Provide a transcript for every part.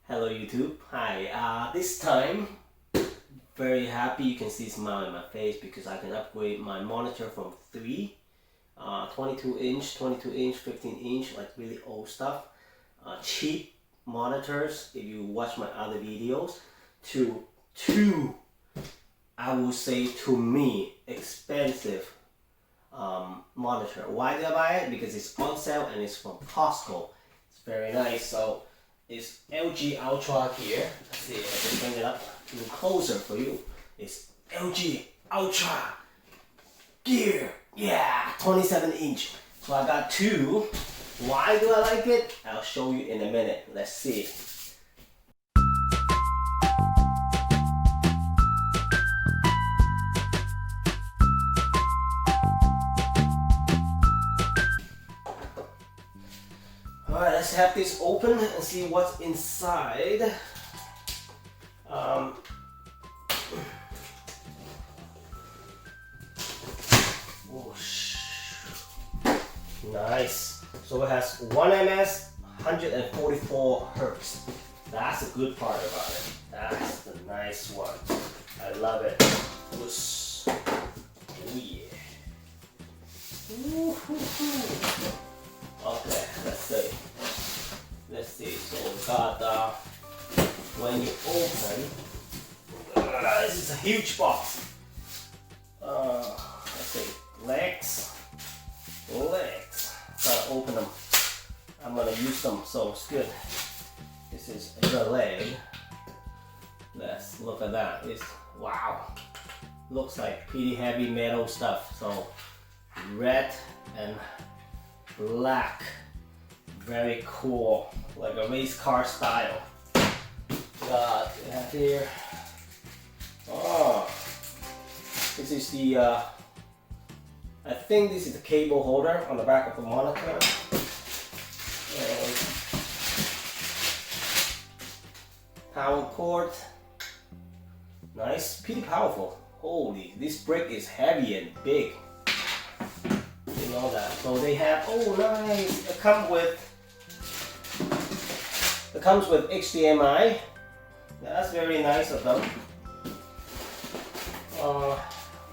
Hello YouTube. Hi. This time, very happy you can see a smile on my face because I can upgrade my monitor from 22 inch, 15 inch, like really old stuff, cheap monitors if you watch my other videos, to two, I would say to me, expensive monitor. Why did I buy it? Because it's on sale and it's from Costco. It's very nice. So it's LG UltraGear. Let's see if I can bring it up even closer for you. It's LG UltraGear. Yeah, 27 inch. So I got two. Why do I like it? I'll show you in a minute. Let's see. Alright, let's have this open and see what's inside. Whoosh. Nice. So it has 1 ms, 144 hertz. That's the good part about it. That's the nice one. I love it. Whoosh. Oh yeah. Woo-hoo-hoo. Okay, let's see. So we got when you open, this is a huge box. Let's see, legs. Gotta open them. I'm gonna use them, so it's good. This is the leg. Let's look at that. It's wow. Looks like pretty heavy metal stuff. So red and black, very cool, like a race car style. Got it here. Oh, this is the I think this is the cable holder on the back of the monitor. And power cord. Nice, pretty powerful. Holy, this brick is heavy and big. You know that. So they have, oh nice, it comes with HDMI. That's very nice of them.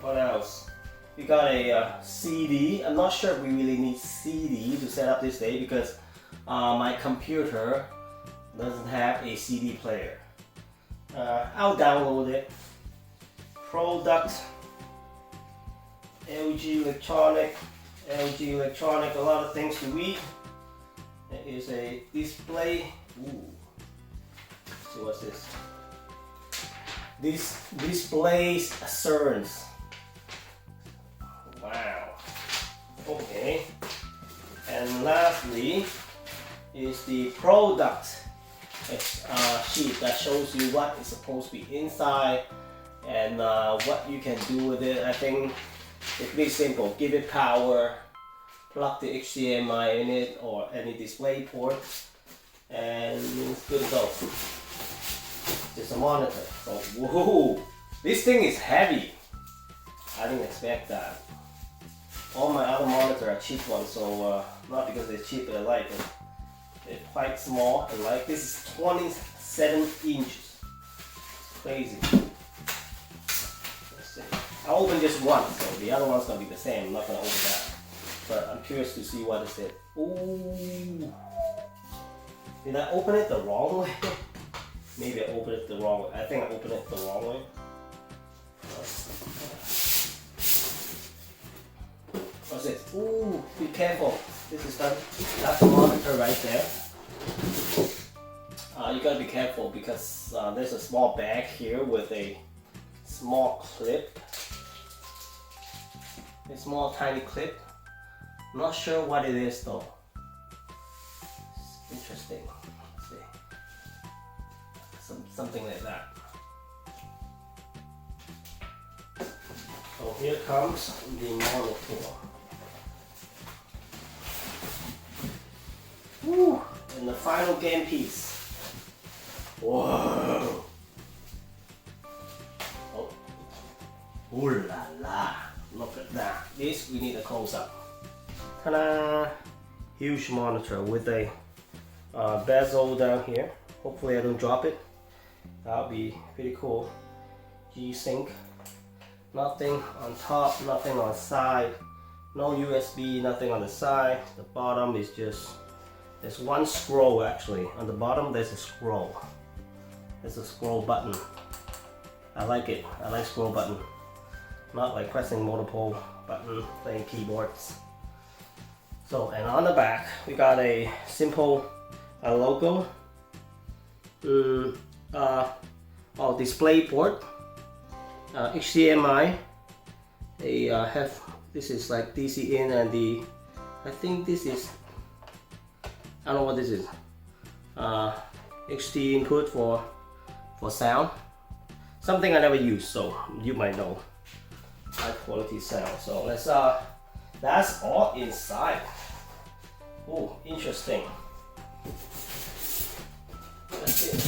What else? We got a CD. I'm not sure if we really need CD to set up this day because my computer doesn't have a CD player. I'll download it. Product, LG Electronic, a lot of things to read. There is a display. Ooh. Let's see what's this? This displays assurance. Wow. Okay. And lastly is the product sheet that shows you what is supposed to be inside and what you can do with it. I think it's pretty simple. Give it power, plug the HDMI in it or any display port, and it's good to go. It's a monitor. So, whoa, this thing is heavy. I didn't expect that. All my other monitors are cheap ones, so not because they're cheap, but I like them. They're quite small and light. This is 27 inches. It's crazy. I'll open just one, so the other one's gonna be the same. I'm not gonna open that. But I'm curious to see what is it. Ooh. Did I open it the wrong way? Maybe I opened it the wrong way. I think I opened it the wrong way. What's this? Ooh, be careful. This is that's the monitor right there. You gotta be careful because there's a small bag here with a small clip. A small tiny clip. Not sure what it is though. It's interesting. Let's see. Something like that. So here comes the monitor. Woo! And the final game piece. Whoa! Oh. Ooh la la! Look at that. This we need a close up. Ta-da! Huge monitor with a bezel down here. Hopefully I don't drop it. That'll be pretty cool. G-Sync. Nothing on top, nothing on the side. No USB, nothing on the side. The bottom is just, there's one scroll actually. On the bottom there's a scroll. There's a scroll button. I like it. I like scroll button. Not like pressing multiple button playing keyboards. So, and on the back we got a simple logo. Display port. HDMI. They have, this is like DC in, and I think this is, I don't know what this is. HD input for sound. Something I never use, so you might know. High quality sound. So let's that's all inside. Oh, interesting. Let's see.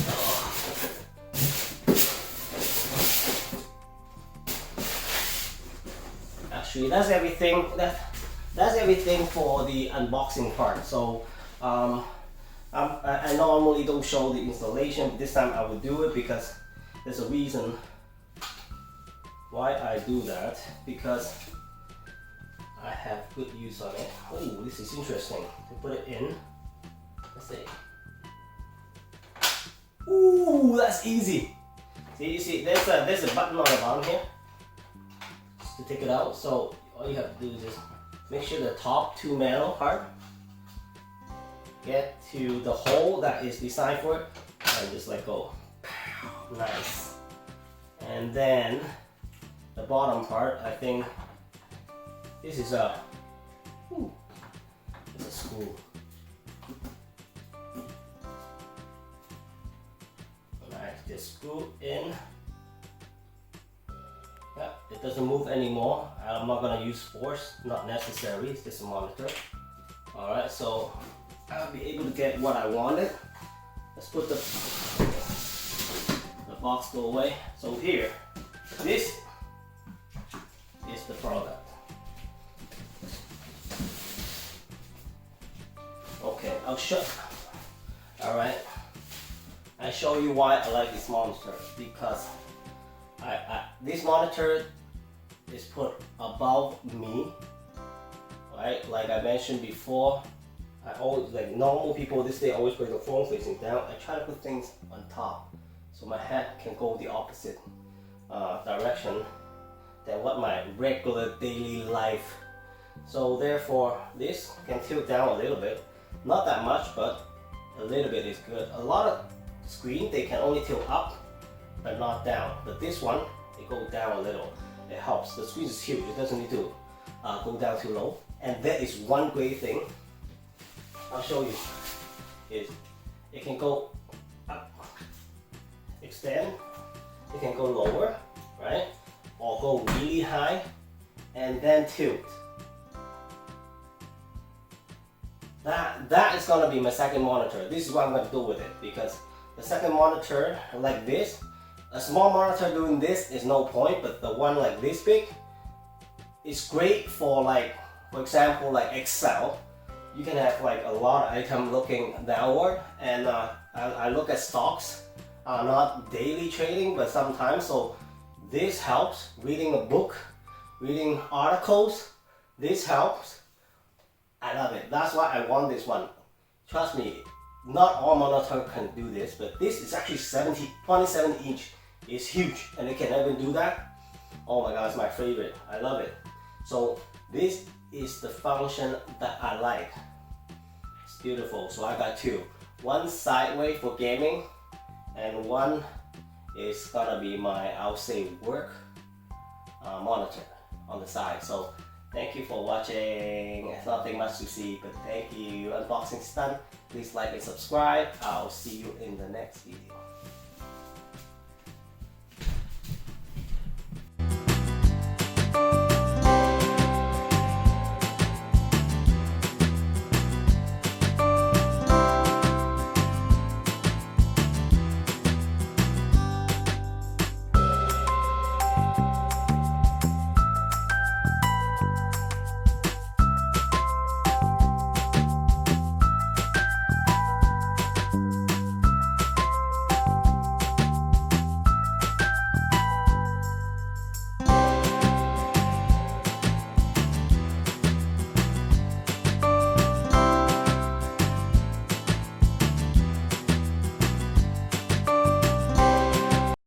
Actually, that's everything. That's everything for the unboxing part. So I normally don't show the installation, but this time I will do it because there's a reason why I do that, because I have good use on it. Oh, this is interesting. To put it in. Let's see. Ooh, that's easy. See, you see, there's a button on the bottom here just to take it out. So all you have to do is just make sure the top two metal part get to the hole that is designed for it, and just let go. Nice. And then the bottom part, I think this is a screw. Nice, just screw in. Yeah, it doesn't move anymore. I'm not gonna use force, not necessary. It's just a monitor. All right, so I'll be able to get what I wanted. Let's put the box go away. So here, this is the product. Okay, I'll show. All right, I show you why I like this monitor, because this monitor is put above me. Right, like I mentioned before. I always, like normal people this day, always put the phone facing down. I try to put things on top, so my head can go the opposite direction than what my regular daily life. So therefore, this can tilt down a little bit, not that much, but a little bit is good. A lot of screen they can only tilt up, but not down. But this one, it goes down a little. It helps. The screen is huge. It doesn't need to go down too low. And that is one great thing. I'll show you. Is it can go up, extend. It can go lower, right? Or go really high and then tilt. That is gonna be my second monitor. This is what I'm gonna do with it, because the second monitor like this, a small monitor doing this is no point, but the one like this big is great for, like, for example, like Excel. You can have like a lot of items looking downward, and I look at stocks, not daily trading, but sometimes. So this helps. Reading a book, reading articles, this helps. I love it. That's why I want this one. Trust me, not all monitors can do this, but this is actually 27 inch. It's huge, and it can even do that. Oh my god, it's my favorite. I love it. So this is the function that I like. It's beautiful. So I got two. One sideways for gaming, and one is gonna be my, I'll say, work monitor on the side. So thank you for watching. It's nothing much to see, but thank you. Unboxing's done. Please like and subscribe. I'll see you in the next video.